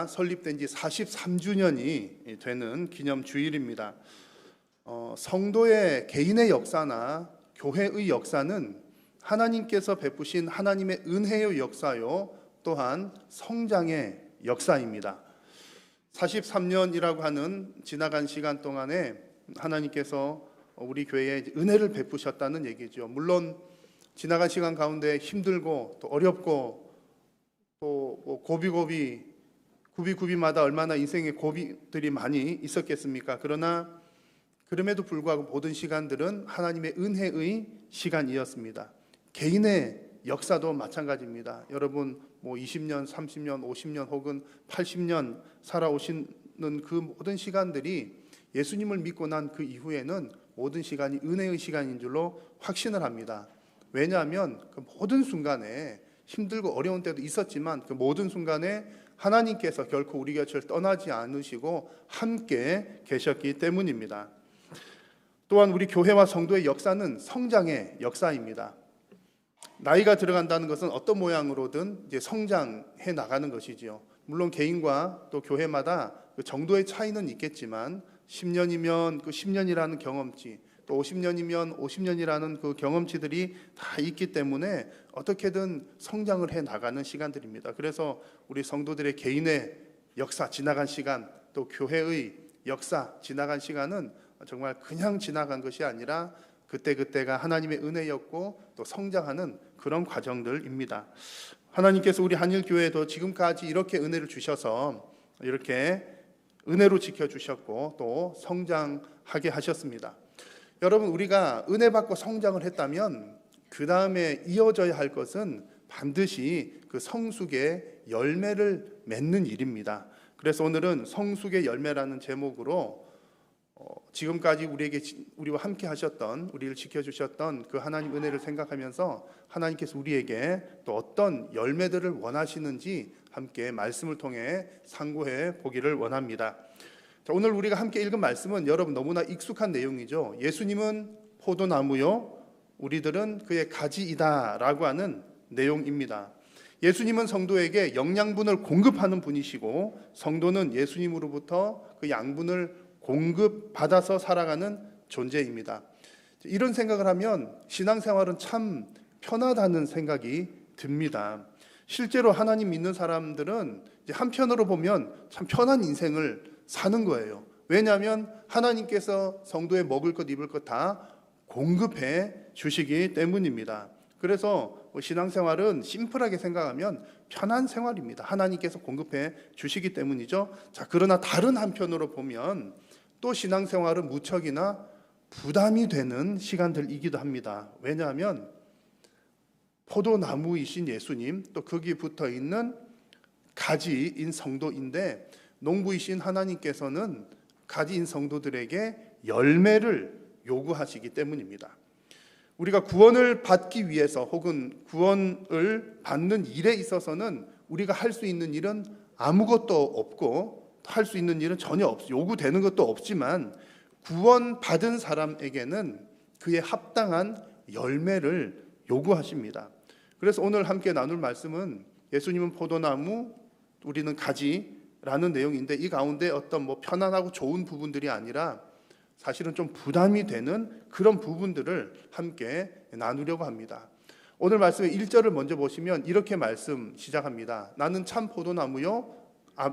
설립된 지 43주년이 되는 기념 주일입니다. 성도의 개인의 역사나 교회의 역사는 하나님께서 베푸신 하나님의 은혜의 역사요, 또한 성장의 역사입니다. 43년이라고 하는 지나간 시간 동안에 하나님께서 우리 교회에 은혜를 베푸셨다는 얘기죠. 물론 지나간 시간 가운데 힘들고 또 어렵고 또 구비마다 얼마나 인생의 고비들이 많이 있었겠습니까? 그러나 그럼에도 불구하고 모든 시간들은 하나님의 은혜의 시간이었습니다. 개인의 역사도 마찬가지입니다. 여러분 20년, 30년, 50년 혹은 80년 살아오시는 그 모든 시간들이 예수님을 믿고 난 그 이후에는 모든 시간이 은혜의 시간인 줄로 확신을 합니다. 왜냐하면 그 모든 순간에 힘들고 어려운 때도 있었지만 그 모든 순간에 하나님께서 결코 우리 곁을 떠나지 않으시고 함께 계셨기 때문입니다. 또한 우리 교회와 성도의 역사는 성장의 역사입니다. 나이가 들어간다는 것은 어떤 모양으로든 이제 성장해 나가는 것이지요. 물론 개인과 또 교회마다 그 정도의 차이는 있겠지만 10년이면 그 10년이라는 경험치, 또 50년이면 50년이라는 그 경험치들이 다 있기 때문에 어떻게든 성장을 해 나가는 시간들입니다. 그래서 우리 성도들의 개인의 역사, 지나간 시간, 또 교회의 역사, 지나간 시간은 정말 그냥 지나간 것이 아니라 그때그때가 하나님의 은혜였고 또 성장하는 그런 과정들입니다. 하나님께서 우리 한일교회도 지금까지 이렇게 은혜를 주셔서 이렇게 은혜로 지켜주셨고 또 성장하게 하셨습니다. 여러분, 우리가 은혜 받고 성장을 했다면 그 다음에 이어져야 할 것은 반드시 그 성숙의 열매를 맺는 일입니다. 그래서 오늘은 성숙의 열매라는 제목으로 지금까지 우리와 함께 하셨던, 우리를 지켜주셨던 그 하나님 은혜를 생각하면서 하나님께서 우리에게 또 어떤 열매들을 원하시는지 함께 말씀을 통해 상고해 보기를 원합니다. 자, 오늘 우리가 함께 읽은 말씀은 여러분 너무나 익숙한 내용이죠. 예수님은 포도나무요, 우리들은 그의 가지이다 라고 하는 내용입니다. 예수님은 성도에게 영양분을 공급하는 분이시고 성도는 예수님으로부터 그 양분을 공급받아서 살아가는 존재입니다. 이런 생각을 하면 신앙생활은 참 편하다는 생각이 듭니다. 실제로 하나님 믿는 사람들은 한편으로 보면 참 편한 인생을 사는 거예요. 왜냐하면 하나님께서 성도의 먹을 것 입을 것 다 공급해 주시기 때문입니다. 그래서 신앙생활은 심플하게 생각하면 편한 생활입니다. 하나님께서 공급해 주시기 때문이죠. 자, 그러나 다른 한편으로 보면 또 신앙생활은 무척이나 부담이 되는 시간들이기도 합니다. 왜냐하면 포도나무이신 예수님, 또 거기에 붙어있는 가지인 성도인데 농부이신 하나님께서는 가지인 성도들에게 열매를 요구하시기 때문입니다. 우리가 구원을 받기 위해서 혹은 구원을 받는 일에 있어서는 우리가 할 수 있는 일은 아무것도 없고 할 수 있는 일은 전혀 요구되는 것도 없지만 구원받은 사람에게는 그의 합당한 열매를 요구하십니다. 그래서 오늘 함께 나눌 말씀은 예수님은 포도나무, 우리는 가지라는 내용인데 이 가운데 어떤 편안하고 좋은 부분들이 아니라 사실은 좀 부담이 되는 그런 부분들을 함께 나누려고 합니다. 오늘 말씀의 1절을 먼저 보시면 이렇게 말씀 시작합니다. 나는 참 포도나무요,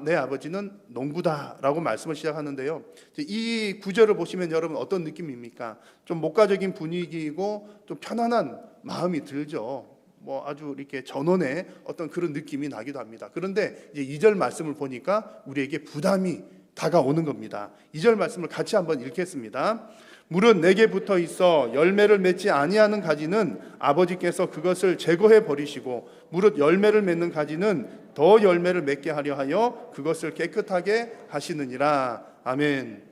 내 아버지는 농부다 라고 말씀을 시작하는데요. 이 구절을 보시면 여러분 어떤 느낌입니까? 좀 목가적인 분위기이고 좀 편안한 마음이 들죠. 아주 이렇게 전원의 어떤 그런 느낌이 나기도 합니다. 그런데 이제 2절 말씀을 보니까 우리에게 부담이 다가오는 겁니다. 2절 말씀을 같이 한번 읽겠습니다. 무릇 내게 붙어 있어 열매를 맺지 아니하는 가지는 아버지께서 그것을 제거해 버리시고 무릇 열매를 맺는 가지는 더 열매를 맺게 하려 하여 그것을 깨끗하게 하시느니라. 아멘.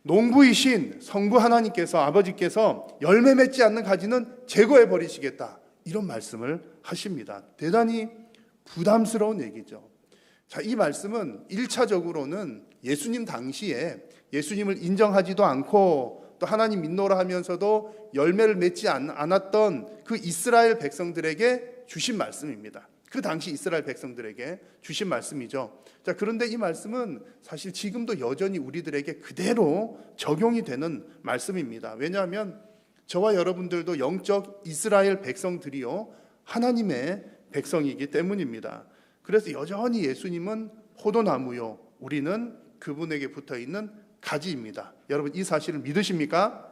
농부이신 성부 하나님께서, 아버지께서 열매 맺지 않는 가지는 제거해 버리시겠다, 이런 말씀을 하십니다. 대단히 부담스러운 얘기죠. 자, 이 말씀은 1차적으로는 예수님 당시에 예수님을 인정하지도 않고 또 하나님 믿노라 하면서도 열매를 맺지 않았던 그 이스라엘 백성들에게 주신 말씀입니다. 그 당시 이스라엘 백성들에게 주신 말씀이죠. 자, 그런데 이 말씀은 사실 지금도 여전히 우리들에게 그대로 적용이 되는 말씀입니다. 왜냐하면 저와 여러분들도 영적 이스라엘 백성들이요 하나님의 백성이기 때문입니다. 그래서 여전히 예수님은 포도나무요, 우리는 그분에게 붙어있는 가지입니다. 여러분 이 사실을 믿으십니까?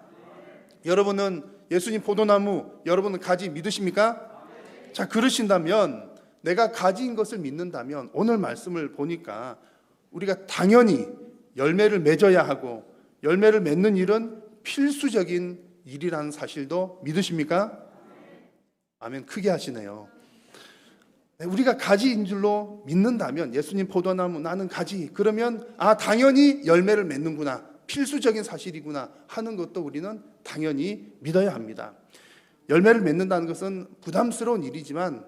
여러분은 예수님 포도나무, 여러분은 가지 믿으십니까? 자, 그러신다면, 내가 가지인 것을 믿는다면 오늘 말씀을 보니까 우리가 당연히 열매를 맺어야 하고 열매를 맺는 일은 필수적인 일이라는 사실도 믿으십니까? 아멘. 크게 하시네요. 우리가 가지인 줄로 믿는다면, 예수님 포도나무, 나는 가지, 그러면 당연히 열매를 맺는구나, 필수적인 사실이구나 하는 것도 우리는 당연히 믿어야 합니다. 열매를 맺는다는 것은 부담스러운 일이지만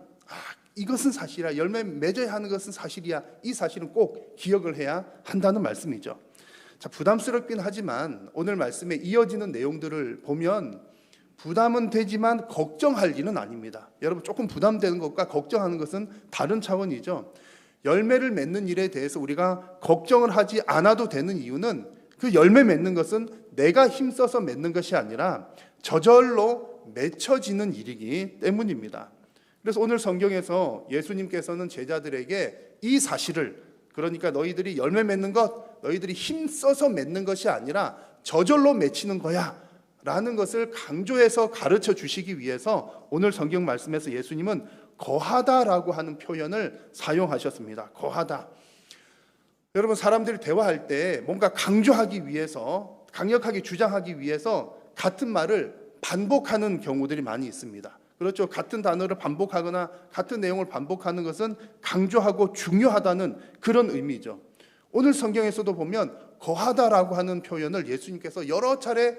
이것은 사실이야, 열매 맺어야 하는 것은 사실이야, 이 사실은 꼭 기억을 해야 한다는 말씀이죠. 자, 부담스럽긴 하지만 오늘 말씀에 이어지는 내용들을 보면 부담은 되지만 걱정할 일은 아닙니다. 여러분, 조금 부담되는 것과 걱정하는 것은 다른 차원이죠. 열매를 맺는 일에 대해서 우리가 걱정을 하지 않아도 되는 이유는, 그 열매 맺는 것은 내가 힘써서 맺는 것이 아니라 저절로 맺혀지는 일이기 때문입니다. 그래서 오늘 성경에서 예수님께서는 제자들에게 이 사실을, 그러니까 너희들이 열매 맺는 것, 너희들이 힘써서 맺는 것이 아니라 저절로 맺히는 거야 라는 것을 강조해서 가르쳐 주시기 위해서 오늘 성경 말씀에서 예수님은 거하다라고 하는 표현을 사용하셨습니다. 거하다. 여러분, 사람들이 대화할 때 뭔가 강조하기 위해서, 강력하게 주장하기 위해서 같은 말을 반복하는 경우들이 많이 있습니다. 그렇죠. 같은 단어를 반복하거나 같은 내용을 반복하는 것은 강조하고 중요하다는 그런 의미죠. 오늘 성경에서도 보면 거하다라고 하는 표현을 예수님께서 여러 차례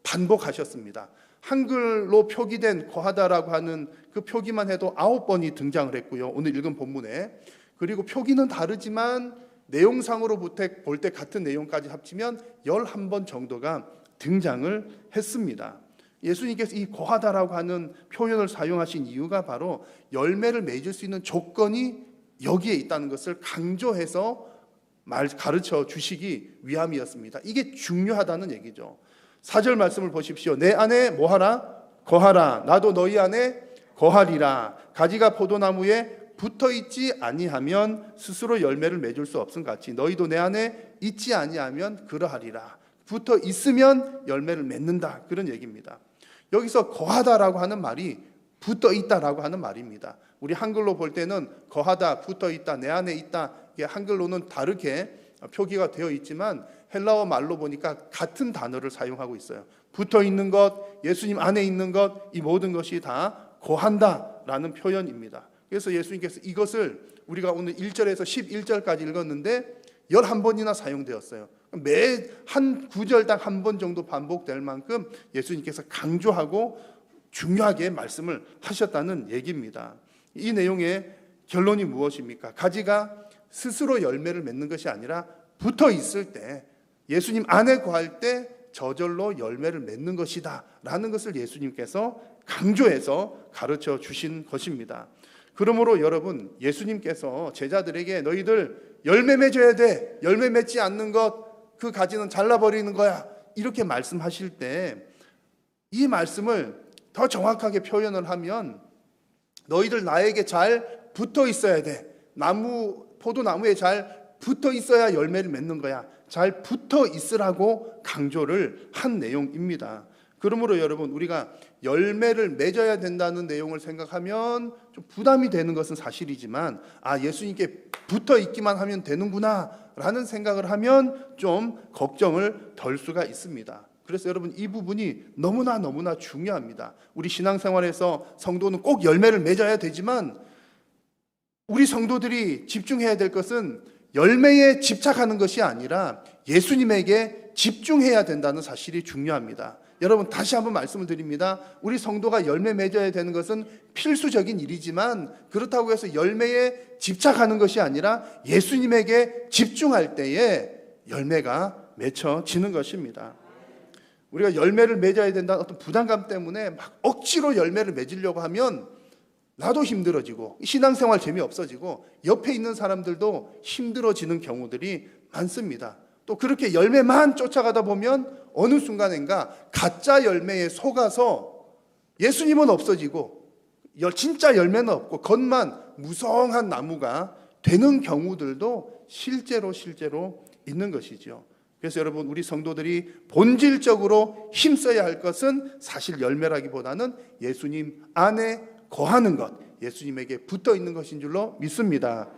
반복하셨습니다. 한글로 표기된 거하다라고 하는 그 표기만 해도 9번이 등장을 했고요, 오늘 읽은 본문에. 그리고 표기는 다르지만 내용상으로 볼 때 같은 내용까지 합치면 11번 정도가 등장을 했습니다. 예수님께서 이 거하다라고 하는 표현을 사용하신 이유가 바로 열매를 맺을 수 있는 조건이 여기에 있다는 것을 강조해서 가르쳐 주시기 위함이었습니다. 이게 중요하다는 얘기죠. 4절 말씀을 보십시오. 내 안에 뭐하라? 거하라. 나도 너희 안에 거하리라. 가지가 포도나무에 붙어있지 아니하면 스스로 열매를 맺을 수 없음 같이 너희도 내 안에 있지 아니하면 그러하리라. 붙어 있으면 열매를 맺는다, 그런 얘기입니다. 여기서 거하다라고 하는 말이 붙어 있다라고 하는 말입니다. 우리 한글로 볼 때는 거하다, 붙어 있다, 내 안에 있다, 이게 한글로는 다르게 표기가 되어 있지만 헬라어 말로 보니까 같은 단어를 사용하고 있어요. 붙어 있는 것, 예수님 안에 있는 것, 이 모든 것이 다 거한다라는 표현입니다. 그래서 예수님께서 이것을 우리가 오늘 1절에서 11절까지 읽었는데 11번이나 사용되었어요. 매 한 구절당 한 번 정도 반복될 만큼 예수님께서 강조하고 중요하게 말씀을 하셨다는 얘기입니다. 이 내용의 결론이 무엇입니까? 가지가 스스로 열매를 맺는 것이 아니라 붙어 있을 때, 예수님 안에 거할 때 저절로 열매를 맺는 것이다 라는 것을 예수님께서 강조해서 가르쳐 주신 것입니다. 그러므로 여러분, 예수님께서 제자들에게 너희들 열매 맺어야 돼, 열매 맺지 않는 것 그 가지는 잘라버리는 거야, 이렇게 말씀하실 때 이 말씀을 더 정확하게 표현을 하면 너희들 나에게 잘 붙어 있어야 돼, 포도나무에 잘 붙어 있어야 열매를 맺는 거야, 잘 붙어 있으라고 강조를 한 내용입니다. 그러므로 여러분, 우리가 열매를 맺어야 된다는 내용을 생각하면 좀 부담이 되는 것은 사실이지만 예수님께 붙어 있기만 하면 되는구나 라는 생각을 하면 좀 걱정을 덜 수가 있습니다. 그래서 여러분, 이 부분이 너무나 중요합니다. 우리 신앙생활에서 성도는 꼭 열매를 맺어야 되지만 우리 성도들이 집중해야 될 것은 열매에 집착하는 것이 아니라 예수님에게 집중해야 된다는 사실이 중요합니다. 여러분, 다시 한번 말씀을 드립니다. 우리 성도가 열매 맺어야 되는 것은 필수적인 일이지만 그렇다고 해서 열매에 집착하는 것이 아니라 예수님에게 집중할 때에 열매가 맺혀지는 것입니다. 우리가 열매를 맺어야 된다는 어떤 부담감 때문에 막 억지로 열매를 맺으려고 하면 나도 힘들어지고 신앙생활 재미없어지고 옆에 있는 사람들도 힘들어지는 경우들이 많습니다. 또 그렇게 열매만 쫓아가다 보면 어느 순간인가 가짜 열매에 속아서 예수님은 없어지고 진짜 열매는 없고 겉만 무성한 나무가 되는 경우들도 실제로 있는 것이죠. 그래서 여러분, 우리 성도들이 본질적으로 힘써야 할 것은 사실 열매라기보다는 예수님 안에 거하는 것, 예수님에게 붙어 있는 것인 줄로 믿습니다.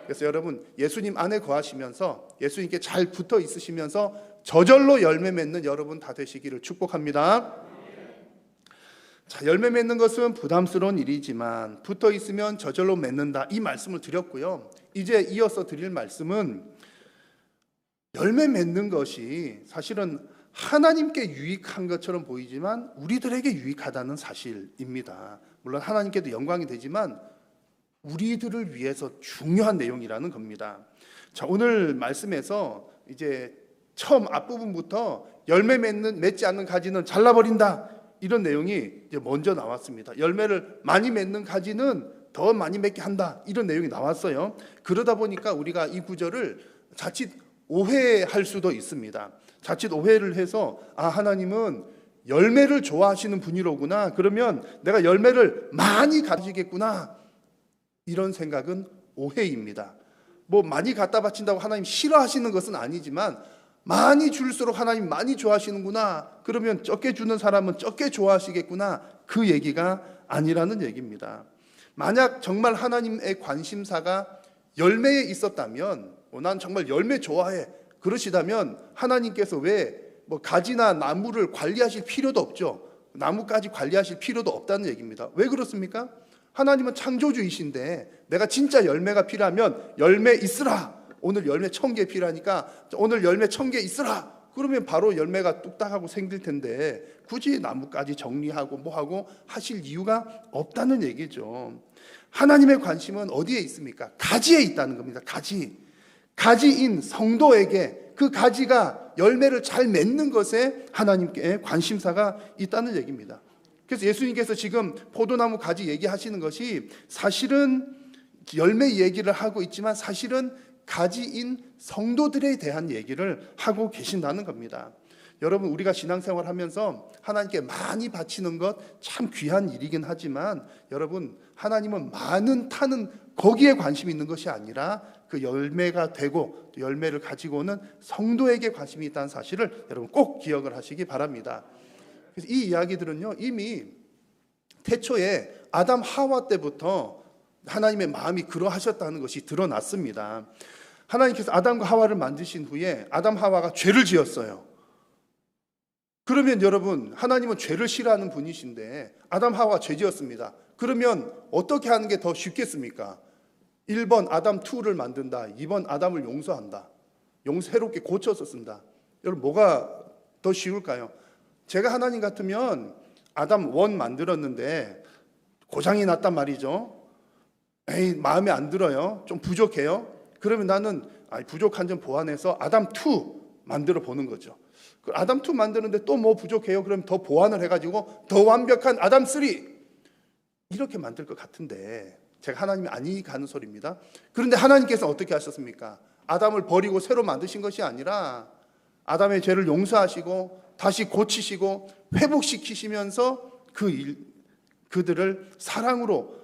그래서 여러분, 예수님 안에 거하시면서 예수님께 잘 붙어 있으시면서 저절로 열매 맺는 여러분 다 되시기를 축복합니다. 자, 열매 맺는 것은 부담스러운 일이지만 붙어 있으면 저절로 맺는다, 이 말씀을 드렸고요. 이제 이어서 드릴 말씀은 열매 맺는 것이 사실은 하나님께 유익한 것처럼 보이지만 우리들에게 유익하다는 사실입니다. 물론 하나님께도 영광이 되지만 우리들을 위해서 중요한 내용이라는 겁니다. 자, 오늘 말씀에서 이제 처음 앞부분부터 열매 맺지 않는 가지는 잘라버린다, 이런 내용이 이제 먼저 나왔습니다. 열매를 많이 맺는 가지는 더 많이 맺게 한다, 이런 내용이 나왔어요. 그러다 보니까 우리가 이 구절을 자칫 오해할 수도 있습니다. 자칫 오해를 해서 하나님은 열매를 좋아하시는 분이로구나, 그러면 내가 열매를 많이 가지겠구나, 이런 생각은 오해입니다. 많이 갖다 바친다고 하나님 싫어하시는 것은 아니지만 많이 줄수록 하나님 많이 좋아하시는구나, 그러면 적게 주는 사람은 적게 좋아하시겠구나, 그 얘기가 아니라는 얘기입니다. 만약 정말 하나님의 관심사가 열매에 있었다면, 난 정말 열매 좋아해, 그러시다면 하나님께서 왜 가지나 나무를 관리하실 필요도 없죠. 나무까지 관리하실 필요도 없다는 얘기입니다. 왜 그렇습니까? 하나님은 창조주이신데 내가 진짜 열매가 필요하면 열매 있으라, 오늘 열매 1000개 필요하니까 오늘 열매 1000개 있으라, 그러면 바로 열매가 뚝딱하고 생길 텐데 굳이 나무까지 정리하고 뭐하고 하실 이유가 없다는 얘기죠. 하나님의 관심은 어디에 있습니까? 가지에 있다는 겁니다. 가지인 성도에게 그 가지가 열매를 잘 맺는 것에 하나님께 관심사가 있다는 얘기입니다. 그래서 예수님께서 지금 포도나무 가지 얘기하시는 것이 사실은 열매 얘기를 하고 있지만 사실은 가지인 성도들에 대한 얘기를 하고 계신다는 겁니다. 여러분, 우리가 신앙생활 하면서 하나님께 많이 바치는 것 참 귀한 일이긴 하지만 여러분, 하나님은 많은 타는 거기에 관심이 있는 것이 아니라 그 열매가 되고 또 열매를 가지고 오는 성도에게 관심이 있다는 사실을 여러분 꼭 기억을 하시기 바랍니다. 그래서 이 이야기들은요, 이미 태초에 아담 하와 때부터 하나님의 마음이 그러하셨다는 것이 드러났습니다. 하나님께서 아담과 하와를 만드신 후에 아담 하와가 죄를 지었어요. 그러면 여러분, 하나님은 죄를 싫어하는 분이신데 아담 하와가 죄 지었습니다. 그러면 어떻게 하는 게 더 쉽겠습니까? 1번 아담 2를 만든다, 2번 아담을 용서한다, 새롭게 고쳐서 쓴다. 여러분, 뭐가 더 쉬울까요? 제가 하나님 같으면 아담 1 만들었는데 고장이 났단 말이죠. 마음에 안 들어요, 좀 부족해요. 그러면 나는 부족한 점 보완해서 아담 2 만들어 보는 거죠. 아담 2 만드는데 또 뭐 부족해요? 그럼 더 보완을 해가지고 더 완벽한 아담 3 이렇게 만들 것 같은데 제가 하나님이 아니 가는 소리입니다. 그런데 하나님께서 어떻게 하셨습니까? 아담을 버리고 새로 만드신 것이 아니라 아담의 죄를 용서하시고 다시 고치시고 회복시키시면서 그들을 사랑으로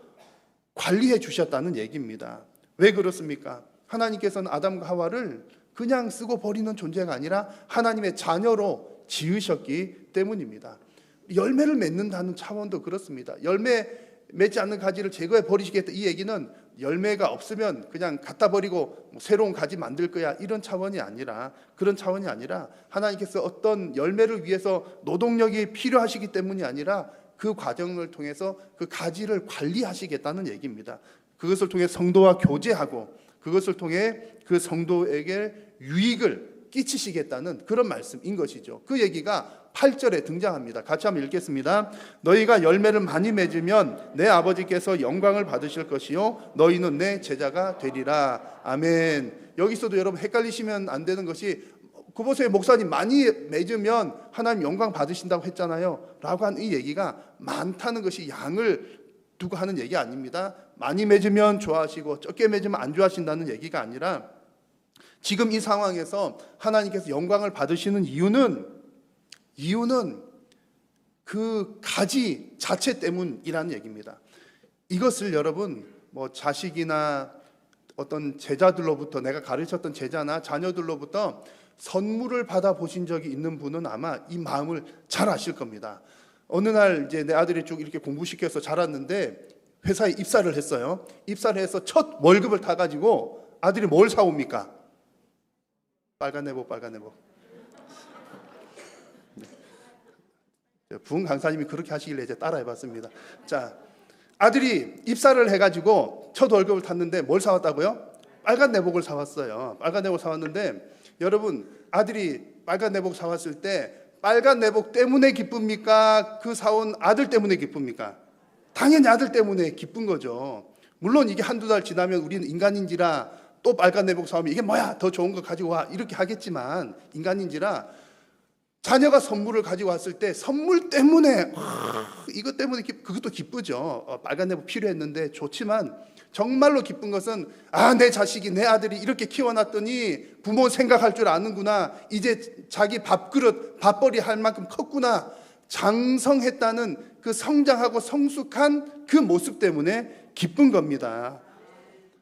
관리해 주셨다는 얘기입니다. 왜 그렇습니까? 하나님께서는 아담과 하와를 그냥 쓰고 버리는 존재가 아니라 하나님의 자녀로 지으셨기 때문입니다. 열매를 맺는다는 차원도 그렇습니다. 열매 맺지 않는 가지를 제거해 버리시겠다, 이 얘기는 열매가 없으면 그냥 갖다 버리고 새로운 가지 만들 거야, 이런 차원이 아니라, 그런 차원이 아니라 하나님께서 어떤 열매를 위해서 노동력이 필요하시기 때문이 아니라 그 과정을 통해서 그 가지를 관리하시겠다는 얘기입니다. 그것을 통해 성도와 교제하고 그것을 통해 그 성도에게 유익을 끼치시겠다는 그런 말씀인 것이죠. 그 얘기가 8절에 등장합니다. 같이 한번 읽겠습니다. 너희가 열매를 많이 맺으면 내 아버지께서 영광을 받으실 것이요 너희는 내 제자가 되리라. 아멘. 여기서도 여러분 헷갈리시면 안 되는 것이, 그 보세요, 목사님 많이 맺으면 하나님 영광 받으신다고 했잖아요 라고 한 이 얘기가 많다는 것이 양을 두고 하는 얘기 아닙니다. 많이 맺으면 좋아하시고 적게 맺으면 안 좋아하신다는 얘기가 아니라 지금 이 상황에서 하나님께서 영광을 받으시는 이유는 그 가지 자체 때문이라는 얘기입니다. 이것을 여러분 자식이나 어떤 제자들로부터, 내가 가르쳤던 제자나 자녀들로부터 선물을 받아 보신 적이 있는 분은 아마 이 마음을 잘 아실 겁니다. 어느 날 이제 내 아들이 쭉 이렇게 공부시켜서 자랐는데 회사에 입사를 했어요. 입사를 해서 첫 월급을 타가지고 아들이 뭘 사옵니까? 빨간 내복. 부흥 강사님이 그렇게 하시길래 이제 따라해봤습니다. 자, 아들이 입사를 해가지고 첫 월급을 탔는데 뭘 사왔다고요? 빨간 내복을 사왔어요. 빨간 내복 사왔는데 여러분, 아들이 빨간 내복 사왔을 때 빨간 내복 때문에 기쁩니까? 그 사온 아들 때문에 기쁩니까? 당연히 아들 때문에 기쁜 거죠. 물론 이게 한두 달 지나면 우리는 인간인지라 또 빨간 내복 사오면 이게 뭐야, 더 좋은 거 가지고 와, 이렇게 하겠지만 인간인지라 자녀가 선물을 가지고 왔을 때 선물 때문에 이것 때문에 그것도 기쁘죠. 빨간 내복 필요했는데 좋지만 정말로 기쁜 것은 내 자식이, 내 아들이 이렇게 키워놨더니 부모 생각할 줄 아는구나, 이제 자기 밥그릇 밥벌이 할 만큼 컸구나, 장성했다는 그 성장하고 성숙한 그 모습 때문에 기쁜 겁니다.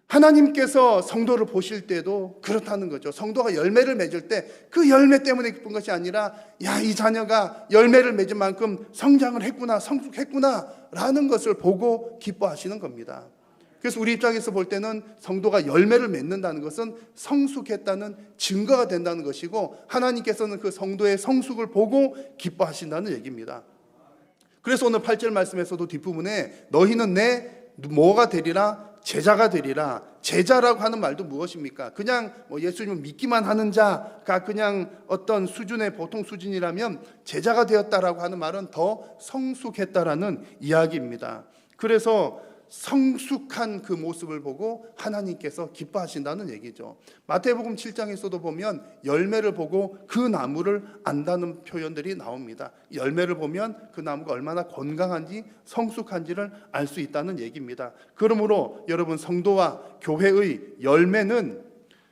하나님께서 성도를 보실 때도 그렇다는 거죠. 성도가 열매를 맺을 때 그 열매 때문에 기쁜 것이 아니라 이 자녀가 열매를 맺은 만큼 성장을 했구나, 성숙했구나 라는 것을 보고 기뻐하시는 겁니다. 그래서 우리 입장에서 볼 때는 성도가 열매를 맺는다는 것은 성숙했다는 증거가 된다는 것이고, 하나님께서는 그 성도의 성숙을 보고 기뻐하신다는 얘기입니다. 그래서 오늘 8절 말씀에서도 뒷부분에 너희는 내 뭐가 되리라? 제자가 되리라. 제자라고 하는 말도 무엇입니까? 그냥 예수님을 믿기만 하는 자가 그냥 어떤 수준의 보통 수준이라면 제자가 되었다라고 하는 말은 더 성숙했다라는 이야기입니다. 그래서 성숙한 그 모습을 보고 하나님께서 기뻐하신다는 얘기죠. 마태복음 7장에서도 보면 열매를 보고 그 나무를 안다는 표현들이 나옵니다. 열매를 보면 그 나무가 얼마나 건강한지 성숙한지를 알 수 있다는 얘기입니다. 그러므로 여러분, 성도와 교회의 열매는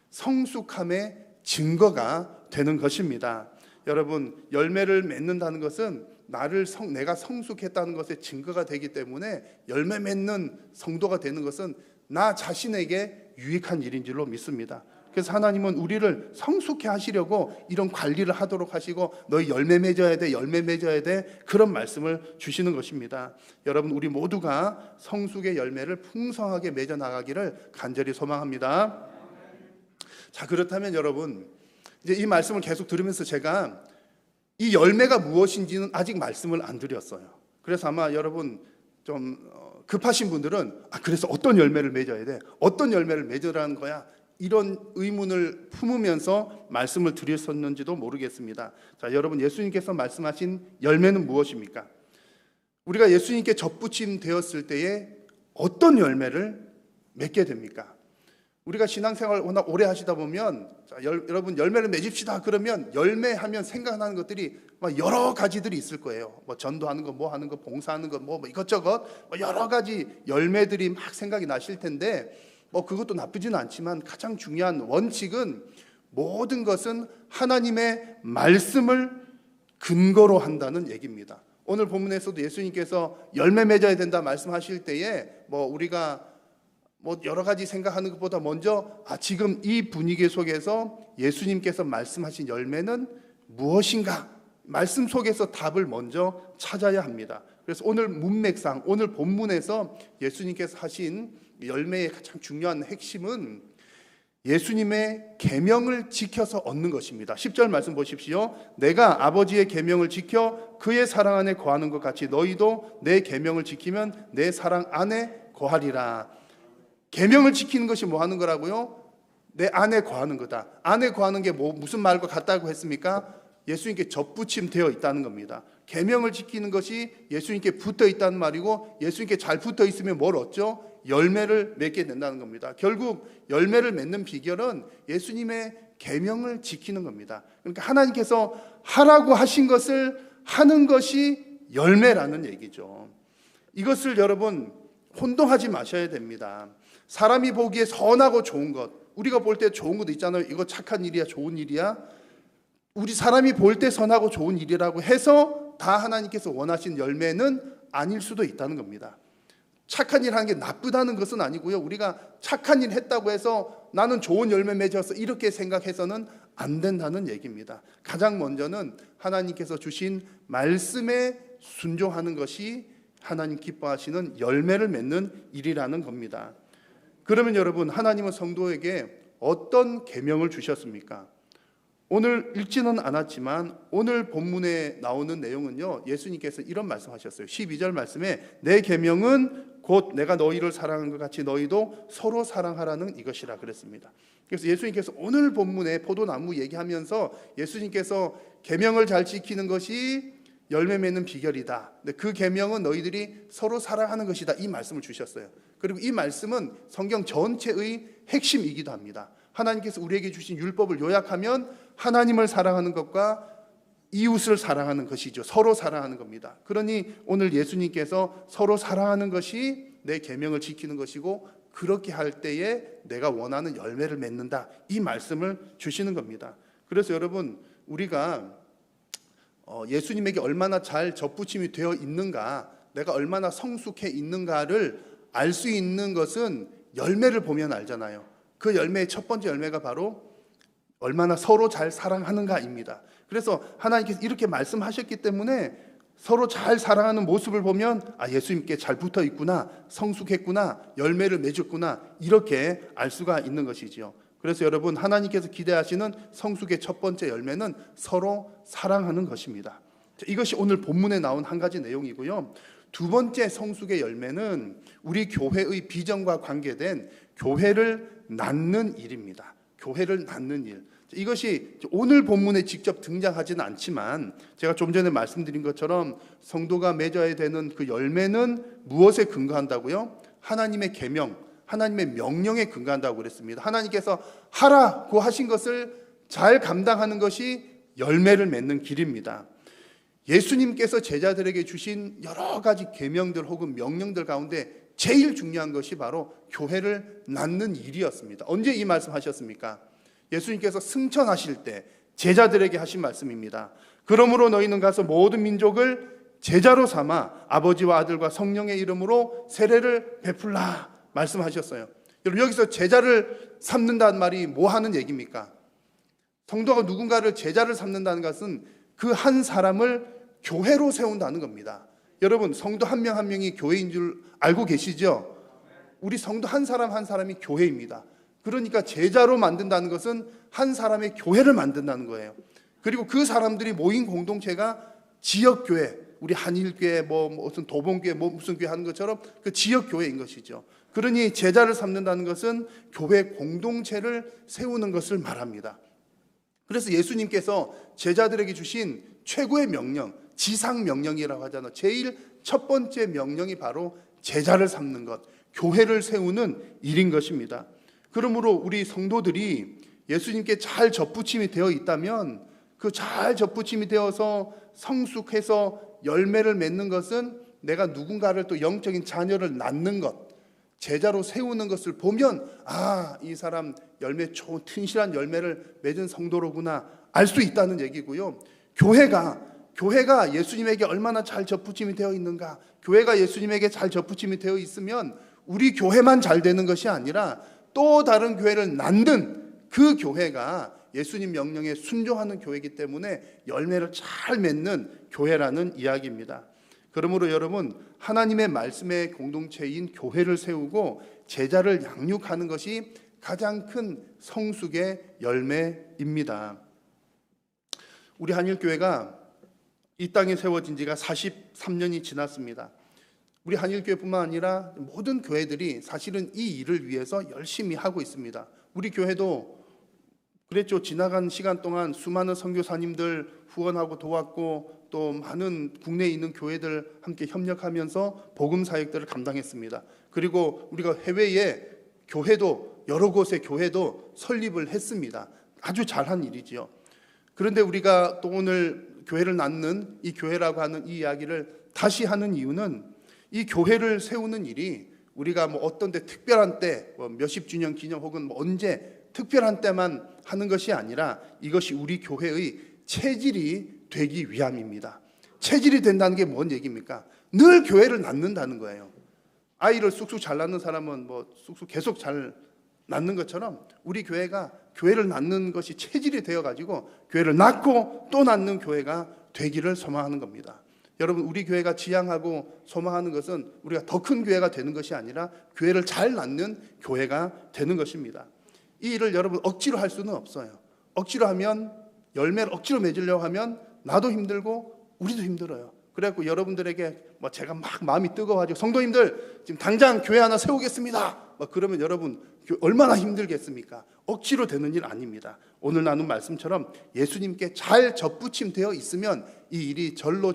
성숙함의 증거가 되는 것입니다. 여러분, 열매를 맺는다는 것은 내가 성숙했다는 것의 증거가 되기 때문에 열매 맺는 성도가 되는 것은 나 자신에게 유익한 일인 줄로 믿습니다. 그래서 하나님은 우리를 성숙해 하시려고 이런 관리를 하도록 하시고 너희 열매 맺어야 돼 그런 말씀을 주시는 것입니다. 여러분, 우리 모두가 성숙의 열매를 풍성하게 맺어 나가기를 간절히 소망합니다. 자, 그렇다면 여러분, 이제 이 말씀을 계속 들으면서 제가 이 열매가 무엇인지는 아직 말씀을 안 드렸어요. 그래서 아마 여러분 좀 급하신 분들은 그래서 어떤 열매를 맺어야 돼? 어떤 열매를 맺으라는 거야? 이런 의문을 품으면서 말씀을 드렸었는지도 모르겠습니다. 자, 여러분, 예수님께서 말씀하신 열매는 무엇입니까? 우리가 예수님께 접붙임 되었을 때에 어떤 열매를 맺게 됩니까? 우리가 신앙생활 워낙 오래 하시다 보면 여러분 열매를 맺읍시다 그러면 열매하면 생각나는 것들이 여러 가지들이 있을 거예요. 전도하는 거, 뭐 하는 거, 봉사하는 거, 뭐 이것저것 여러 가지 열매들이 막 생각이 나실 텐데 그것도 나쁘지는 않지만 가장 중요한 원칙은 모든 것은 하나님의 말씀을 근거로 한다는 얘기입니다. 오늘 본문에서도 예수님께서 열매 맺어야 된다 말씀하실 때에 우리가 여러 가지 생각하는 것보다 먼저 지금 이 분위기 속에서 예수님께서 말씀하신 열매는 무엇인가? 말씀 속에서 답을 먼저 찾아야 합니다. 그래서 오늘 문맥상, 오늘 본문에서 예수님께서 하신 열매의 가장 중요한 핵심은 예수님의 계명을 지켜서 얻는 것입니다. 10절 말씀 보십시오. 내가 아버지의 계명을 지켜 그의 사랑 안에 거하는 것 같이 너희도 내 계명을 지키면 내 사랑 안에 거하리라. 계명을 지키는 것이 뭐 하는 거라고요? 내 안에 거하는 거다. 안에 거하는 게 무슨 말과 같다고 했습니까? 예수님께 접붙임 되어 있다는 겁니다. 계명을 지키는 것이 예수님께 붙어 있다는 말이고, 예수님께 잘 붙어 있으면 뭘 얻죠? 열매를 맺게 된다는 겁니다. 결국 열매를 맺는 비결은 예수님의 계명을 지키는 겁니다. 그러니까 하나님께서 하라고 하신 것을 하는 것이 열매라는 얘기죠. 이것을 여러분 혼동하지 마셔야 됩니다. 사람이 보기에 선하고 좋은 것, 우리가 볼 때 좋은 것도 있잖아요. 이거 착한 일이야, 좋은 일이야. 우리 사람이 볼 때 선하고 좋은 일이라고 해서 다 하나님께서 원하신 열매는 아닐 수도 있다는 겁니다. 착한 일 하는 게 나쁘다는 것은 아니고요. 우리가 착한 일 했다고 해서 나는 좋은 열매 맺어서 이렇게 생각해서는 안 된다는 얘기입니다. 가장 먼저는 하나님께서 주신 말씀에 순종하는 것이 하나님 기뻐하시는 열매를 맺는 일이라는 겁니다. 그러면 여러분, 하나님은 성도에게 어떤 계명을 주셨습니까? 오늘 읽지는 않았지만 오늘 본문에 나오는 내용은요, 예수님께서 이런 말씀하셨어요. 12절 말씀에 내 계명은 곧 내가 너희를 사랑한 것 같이 너희도 서로 사랑하라는 이것이라 그랬습니다. 그래서 예수님께서 오늘 본문에 포도나무 얘기하면서 예수님께서 계명을 잘 지키는 것이 열매 맺는 비결이다. 그 계명은 너희들이 서로 사랑하는 것이다. 이 말씀을 주셨어요. 그리고 이 말씀은 성경 전체의 핵심이기도 합니다. 하나님께서 우리에게 주신 율법을 요약하면 하나님을 사랑하는 것과 이웃을 사랑하는 것이죠. 서로 사랑하는 겁니다. 그러니 오늘 예수님께서 서로 사랑하는 것이 내 계명을 지키는 것이고 그렇게 할 때에 내가 원하는 열매를 맺는다. 이 말씀을 주시는 겁니다. 그래서 여러분, 우리가 예수님에게 얼마나 잘 접붙임이 되어 있는가, 내가 얼마나 성숙해 있는가를 알 수 있는 것은 열매를 보면 알잖아요. 그 열매의 첫 번째 열매가 바로 얼마나 서로 잘 사랑하는가입니다. 그래서 하나님께서 이렇게 말씀하셨기 때문에 서로 잘 사랑하는 모습을 보면 예수님께 잘 붙어 있구나, 성숙했구나, 열매를 맺었구나, 이렇게 알 수가 있는 것이지요. 그래서 여러분, 하나님께서 기대하시는 성숙의 첫 번째 열매는 서로 사랑하는 것입니다. 이것이 오늘 본문에 나온 한 가지 내용이고요. 두 번째 성숙의 열매는 우리 교회의 비전과 관계된 교회를 낳는 일입니다. 교회를 낳는 일. 이것이 오늘 본문에 직접 등장하지는 않지만 제가 좀 전에 말씀드린 것처럼 성도가 맺어야 되는 그 열매는 무엇에 근거한다고요? 하나님의 계명, 하나님의 명령에 근거한다고 그랬습니다. 하나님께서 하라고 하신 것을 잘 감당하는 것이 열매를 맺는 길입니다. 예수님께서 제자들에게 주신 여러 가지 계명들 혹은 명령들 가운데 제일 중요한 것이 바로 교회를 낳는 일이었습니다. 언제 이 말씀하셨습니까? 예수님께서 승천하실 때 제자들에게 하신 말씀입니다. 그러므로 너희는 가서 모든 민족을 제자로 삼아 아버지와 아들과 성령의 이름으로 세례를 베풀라 말씀하셨어요. 여러분, 여기서 제자를 삼는다는 말이 뭐 하는 얘기입니까? 성도가 누군가를 제자를 삼는다는 것은 그 한 사람을 교회로 세운다는 겁니다. 여러분, 성도 한 명 한 명이 교회인 줄 알고 계시죠? 우리 성도 한 사람 한 사람이 교회입니다. 그러니까 제자로 만든다는 것은 한 사람의 교회를 만든다는 거예요. 그리고 그 사람들이 모인 공동체가 지역교회, 우리 한일교회, 무슨 도봉교회, 무슨 교회 하는 것처럼 그 지역교회인 것이죠. 그러니 제자를 삼는다는 것은 교회 공동체를 세우는 것을 말합니다. 그래서 예수님께서 제자들에게 주신 최고의 명령, 지상명령이라고 하잖아요. 제일 첫 번째 명령이 바로 제자를 삼는 것, 교회를 세우는 일인 것입니다. 그러므로 우리 성도들이 예수님께 잘 접붙임이 되어 있다면 그 잘 접붙임이 되어서 성숙해서 열매를 맺는 것은 내가 누군가를 또 영적인 자녀를 낳는 것, 제자로 세우는 것을 보면 이 사람 열매 좋은 튼실한 열매를 맺은 성도로구나 알 수 있다는 얘기고요. 교회가 예수님에게 얼마나 잘 접붙임이 되어 있는가, 교회가 예수님에게 잘 접붙임이 되어 있으면 우리 교회만 잘 되는 것이 아니라 또 다른 교회를 낳는 그 교회가 예수님 명령에 순종하는 교회이기 때문에 열매를 잘 맺는 교회라는 이야기입니다. 그러므로 여러분, 하나님의 말씀의 공동체인 교회를 세우고 제자를 양육하는 것이 가장 큰 성숙의 열매입니다. 우리 한일교회가 이 땅에 세워진 지가 43년이 지났습니다. 우리 한일교회뿐만 아니라 모든 교회들이 사실은 이 일을 위해서 열심히 하고 있습니다. 우리 교회도 그랬죠. 지나간 시간 동안 수많은 선교사님들 후원하고 도왔고 또 많은 국내에 있는 교회들 함께 협력하면서 복음 사역들을 감당했습니다. 그리고 우리가 해외에 교회도 여러 곳의 교회도 설립을 했습니다. 아주 잘한 일이지요. 그런데 우리가 또 오늘 교회를 낳는 이 교회라고 하는 이 이야기를 다시 하는 이유는 이 교회를 세우는 일이 우리가 뭐 어떤 데 특별한 때, 뭐 몇십 주년 기념 혹은 뭐 언제 특별한 때만 하는 것이 아니라 이것이 우리 교회의 체질이 되기 위함입니다. 체질이 된다는 게 뭔 얘기입니까? 늘 교회를 낳는다는 거예요. 아이를 쑥쑥 잘 낳는 사람은 뭐 쑥쑥 계속 잘 낳는 것처럼 우리 교회가 교회를 낳는 것이 체질이 되어가지고 교회를 낳고 또 낳는 교회가 되기를 소망하는 겁니다. 여러분, 우리 교회가 지향하고 소망하는 것은 우리가 더 큰 교회가 되는 것이 아니라 교회를 잘 낳는 교회가 되는 것입니다. 이 일을 여러분 억지로 할 수는 없어요. 억지로 하면, 열매를 억지로 맺으려고 하면 나도 힘들고 우리도 힘들어요. 그래갖고 여러분들에게 뭐 제가 막 마음이 뜨거워가지고 성도님들 지금 당장 교회 하나 세우겠습니다, 그러면 여러분 얼마나 힘들겠습니까? 억지로 되는 일 아닙니다. 오늘 나눈 말씀처럼 예수님께 잘 접붙임되어 있으면 이 일이 절로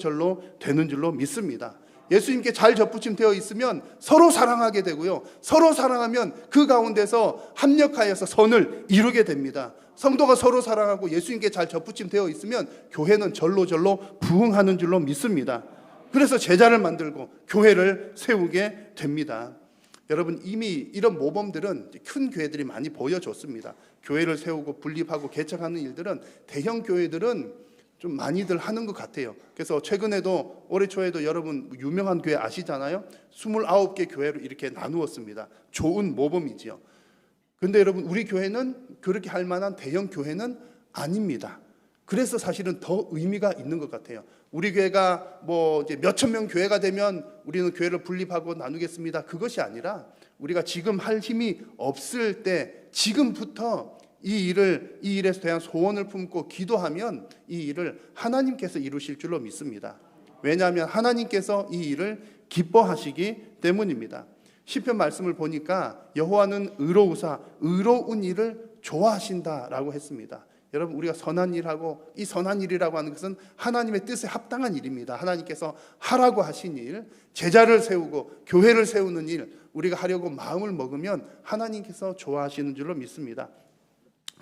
되는 줄로 믿습니다. 예수님께 잘 접붙임되어 있으면 서로 사랑하게 되고요, 서로 사랑하면 그 가운데서 합력하여서 선을 이루게 됩니다. 성도가 서로 사랑하고 예수님께 잘 접붙임되어 있으면 교회는 절로 부흥하는 줄로 믿습니다. 그래서 제자를 만들고 교회를 세우게 됩니다. 여러분, 이미 이런 모범들은 큰 교회들이 많이 보여줬습니다. 교회를 세우고 분립하고 개척하는 일들은 대형 교회들은 좀 많이들 하는 것 같아요. 그래서 최근에도 올해 초에도 여러분 유명한 교회 아시잖아요. 29개 교회로 이렇게 나누었습니다. 좋은 모범이지요. 근데 여러분, 우리 교회는 그렇게 할 만한 대형 교회는 아닙니다. 그래서 사실은 더 의미가 있는 것 같아요. 우리 교회가 뭐 이제 몇천 명 교회가 되면 우리는 교회를 분립하고 나누겠습니다. 그것이 아니라 우리가 지금 할 힘이 없을 때 지금부터 이 일에 대한 소원을 품고 기도하면 이 일을 하나님께서 이루실 줄로 믿습니다. 왜냐하면 하나님께서 이 일을 기뻐하시기 때문입니다. 시편 말씀을 보니까 여호와는 의로우사 의로운 일을 좋아하신다라고 했습니다. 여러분, 우리가 선한 일하고, 이 선한 일이라고 하는 것은 하나님의 뜻에 합당한 일입니다. 하나님께서 하라고 하신 일, 제자를 세우고 교회를 세우는 일, 우리가 하려고 마음을 먹으면 하나님께서 좋아하시는 줄로 믿습니다.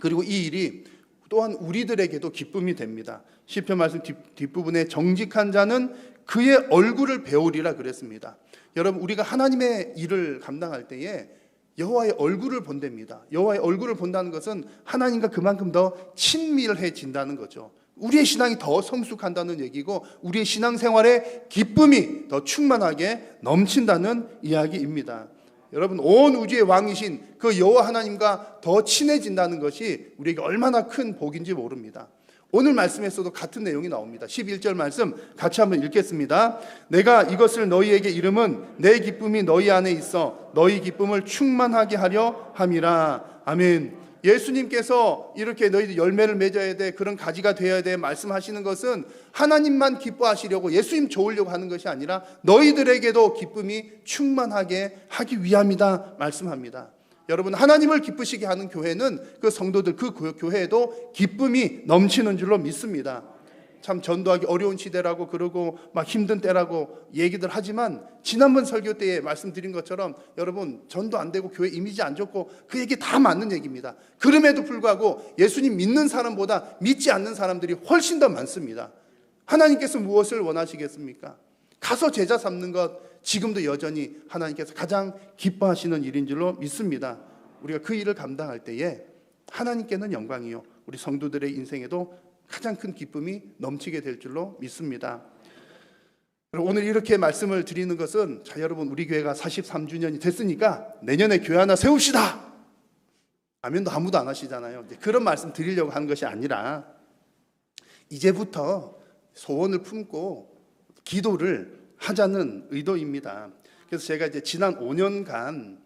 그리고 이 일이 또한 우리들에게도 기쁨이 됩니다. 시편 말씀 뒷부분에 정직한 자는 그의 얼굴을 배우리라 그랬습니다. 여러분, 우리가 하나님의 일을 감당할 때에 여호와의 얼굴을 본답니다. 여호와의 얼굴을 본다는 것은 하나님과 그만큼 더 친밀해진다는 거죠. 우리의 신앙이 더 성숙한다는 얘기고 우리의 신앙생활에 기쁨이 더 충만하게 넘친다는 이야기입니다. 여러분, 온 우주의 왕이신 그 여호와 하나님과 더 친해진다는 것이 우리에게 얼마나 큰 복인지 모릅니다. 오늘 말씀에서도 같은 내용이 나옵니다. 11절 말씀 같이 한번 읽겠습니다. 내가 이것을 너희에게 이름은 내 기쁨이 너희 안에 있어 너희 기쁨을 충만하게 하려 함이라. 아멘. 예수님께서 이렇게 너희들 열매를 맺어야 돼, 그런 가지가 되어야 돼 말씀하시는 것은 하나님만 기뻐하시려고, 예수님 좋으려고 하는 것이 아니라 너희들에게도 기쁨이 충만하게 하기 위함이다 말씀합니다. 여러분, 하나님을 기쁘시게 하는 교회는 그 성도들, 그 교회에도 기쁨이 넘치는 줄로 믿습니다. 참 전도하기 어려운 시대라고 그러고 막 힘든 때라고 얘기들 하지만 지난번 설교 때에 말씀드린 것처럼 여러분, 전도 안 되고 교회 이미지 안 좋고 그 얘기 다 맞는 얘기입니다. 그럼에도 불구하고 예수님 믿는 사람보다 믿지 않는 사람들이 훨씬 더 많습니다. 하나님께서 무엇을 원하시겠습니까? 가서 제자 삼는 것, 지금도 여전히 하나님께서 가장 기뻐하시는 일인 줄로 믿습니다. 우리가 그 일을 감당할 때에 하나님께는 영광이요, 우리 성도들의 인생에도 가장 큰 기쁨이 넘치게 될 줄로 믿습니다. 오늘 이렇게 말씀을 드리는 것은, 자 여러분, 우리 교회가 43주년이 됐으니까 내년에 교회 하나 세웁시다, 아멘도 아무도 안 하시잖아요. 그런 말씀 드리려고 하는 것이 아니라 이제부터 소원을 품고 기도를 하자는 의도입니다. 그래서 제가 이제 지난 5년간,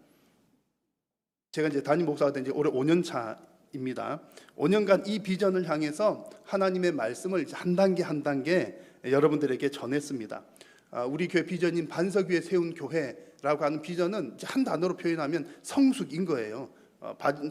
제가 이제 담임 목사가 된 지 올해 5년 차입니다. 5년간 이 비전을 향해서 하나님의 말씀을 한 단계 한 단계 여러분들에게 전했습니다. 우리 교회 비전인 반석 위에 세운 교회라고 하는 비전은 한 단어로 표현하면 성숙인 거예요.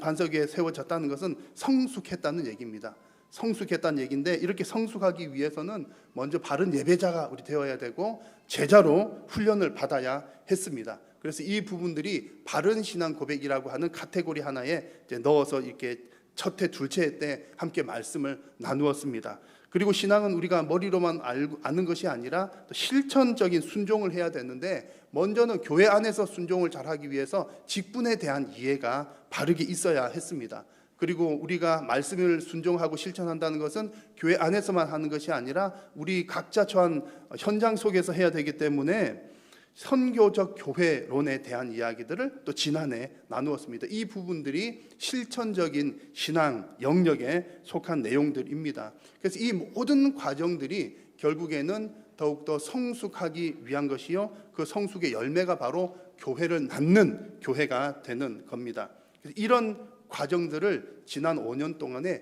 반석 위에 세워졌다는 것은 성숙했다는 얘기입니다. 성숙했다는 얘기인데, 이렇게 성숙하기 위해서는 먼저 바른 예배자가 우리 되어야 되고 제자로 훈련을 받아야 했습니다. 그래서 이 부분들이 바른 신앙 고백이라고 하는 카테고리 하나에 이제 넣어서 이렇게 첫 해, 둘째 해 때 함께 말씀을 나누었습니다. 그리고 신앙은 우리가 머리로만 아는 것이 아니라 또 실천적인 순종을 해야 되는데, 먼저는 교회 안에서 순종을 잘하기 위해서 직분에 대한 이해가 바르게 있어야 했습니다. 그리고 우리가 말씀을 순종하고 실천한다는 것은 교회 안에서만 하는 것이 아니라 우리 각자 처한 현장 속에서 해야 되기 때문에 선교적 교회론에 대한 이야기들을 또 지난해 나누었습니다. 이 부분들이 실천적인 신앙 영역에 속한 내용들입니다. 그래서 이 모든 과정들이 결국에는 더욱더 성숙하기 위한 것이요, 그 성숙의 열매가 바로 교회를 낳는 교회가 되는 겁니다. 그래서 이런 과정들을 지난 5년 동안에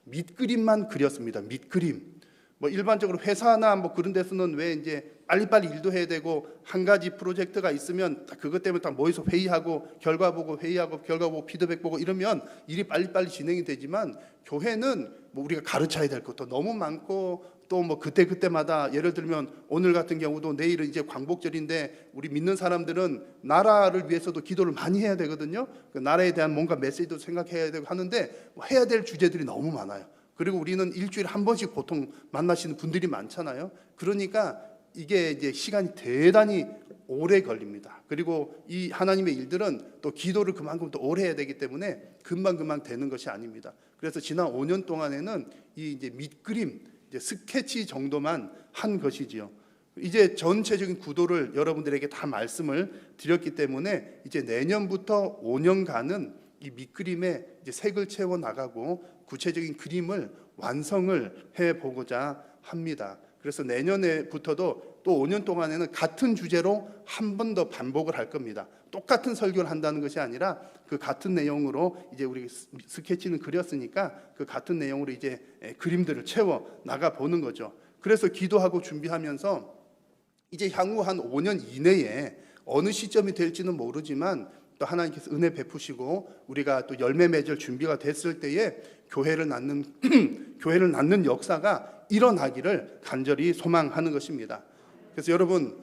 밑그림만 그렸습니다. 밑그림. 뭐 일반적으로 회사나 뭐 그런 데서는 왜 이제 빨리빨리 일도 해야 되고 한 가지 프로젝트가 있으면 그것 때문에 딱 모여서 회의하고 결과 보고 회의하고 결과 보고 피드백 보고 이러면 일이 빨리빨리 진행이 되지만, 교회는 뭐 우리가 가르쳐야 될 것도 너무 많고 또 뭐 그때마다, 예를 들면 오늘 같은 경우도 내일은 이제 광복절인데 우리 믿는 사람들은 나라를 위해서도 기도를 많이 해야 되거든요. 그 나라에 대한 뭔가 메시지도 생각해야 되고 하는데 해야 될 주제들이 너무 많아요. 그리고 우리는 일주일에 한 번씩 보통 만나시는 분들이 많잖아요. 그러니까 이게 이제 시간이 대단히 오래 걸립니다. 그리고 이 하나님의 일들은 또 기도를 그만큼 또 오래 해야 되기 때문에 금방 되는 것이 아닙니다. 그래서 지난 5년 동안에는 이 이제 밑그림, 이제 스케치 정도만 한 것이지요. 이제 전체적인 구도를 여러분들에게 다 말씀을 드렸기 때문에 이제 내년부터 5년간은 이 밑그림에 이제 색을 채워 나가고 구체적인 그림을 완성을 해 보고자 합니다. 그래서 내년에부터도 또 5년 동안에는 같은 주제로 한 번 더 반복을 할 겁니다. 똑같은 설교를 한다는 것이 아니라 그 같은 내용으로 이제 우리 스케치는 그렸으니까 그 같은 내용으로 이제 그림들을 채워 나가 보는 거죠. 그래서 기도하고 준비하면서 이제 향후 한 5년 이내에 어느 시점이 될지는 모르지만 또 하나님께서 은혜 베푸시고 우리가 또 열매 맺을 준비가 됐을 때에 교회를 낳는 역사가 일어나기를 간절히 소망하는 것입니다. 그래서 여러분,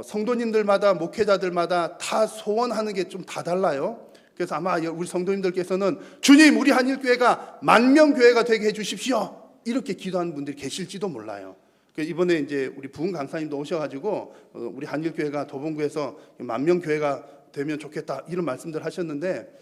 성도님들마다 목회자들마다 다 소원하는 게 좀 다 달라요. 그래서 아마 우리 성도님들께서는 주님, 우리 한일교회가 10,000명 교회가 되게 해주십시오, 이렇게 기도하는 분들이 계실지도 몰라요. 이번에 이제 우리 부흥 강사님도 오셔가지고 우리 한일교회가 도봉구에서 10,000명 교회가 되면 좋겠다, 이런 말씀들 하셨는데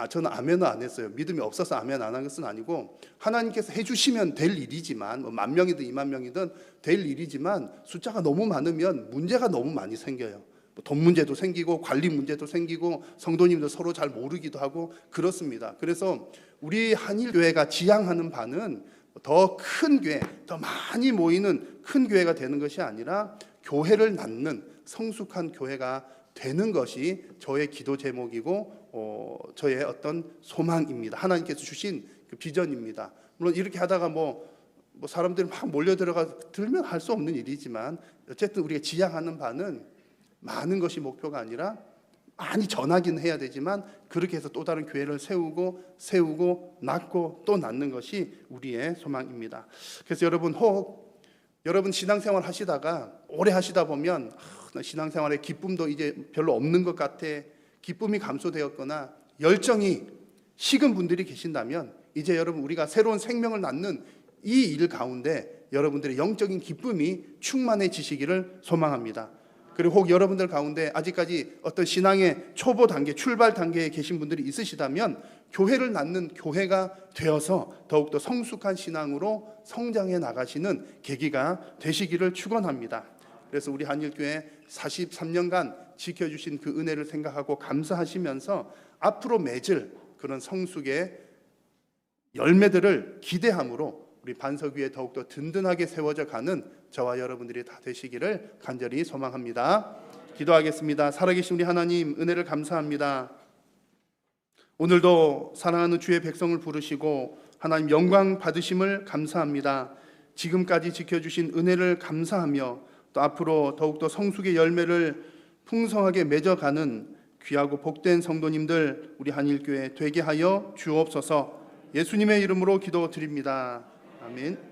저는 아멘은 안 했어요. 믿음이 없어서 아멘 안 한 것은 아니고, 하나님께서 해주시면 될 일이지만, 뭐 10,000명이든 20,000명이든 될 일이지만 숫자가 너무 많으면 문제가 너무 많이 생겨요. 돈 문제도 생기고 관리 문제도 생기고 성도님도 서로 잘 모르기도 하고 그렇습니다. 그래서 우리 한일교회가 지향하는 바는 더 큰 교회, 더 많이 모이는 큰 교회가 되는 것이 아니라 교회를 낳는 성숙한 교회가 되는 것이 저의 기도 제목이고 저의 어떤 소망입니다. 하나님께서 주신 그 비전입니다. 물론 이렇게 하다가 뭐 사람들이 막 몰려 들면 할 수 없는 일이지만, 어쨌든 우리가 지향하는 바는 많은 것이 목표가 아니라 많이 전하기는 해야 되지만, 그렇게 해서 또 다른 교회를 세우고 낳고 또 낳는 것이 우리의 소망입니다. 그래서 여러분 신앙생활 하시다가 오래 하시다 보면 신앙생활의 기쁨도 이제 별로 없는 것 같아, 기쁨이 감소되었거나 열정이 식은 분들이 계신다면, 이제 여러분 우리가 새로운 생명을 낳는 이 일 가운데 여러분들의 영적인 기쁨이 충만해지시기를 소망합니다. 그리고 혹 여러분들 가운데 아직까지 어떤 신앙의 초보 단계, 출발 단계에 계신 분들이 있으시다면, 교회를 낳는 교회가 되어서 더욱더 성숙한 신앙으로 성장해 나가시는 계기가 되시기를 축원합니다. 그래서 우리 한일교회 43년간 지켜주신 그 은혜를 생각하고 감사하시면서 앞으로 맺을 그런 성숙의 열매들을 기대함으로 우리 반석 위에 더욱더 든든하게 세워져 가는 저와 여러분들이 다 되시기를 간절히 소망합니다. 기도하겠습니다. 살아계신 우리 하나님, 은혜를 감사합니다. 오늘도 사랑하는 주의 백성을 부르시고 하나님 영광 받으심을 감사합니다. 지금까지 지켜주신 은혜를 감사하며 또 앞으로 더욱더 성숙의 열매를 풍성하게 맺어가는 귀하고 복된 성도님들 우리 한일교회 되게 하여 주옵소서. 예수님의 이름으로 기도드립니다. 아멘.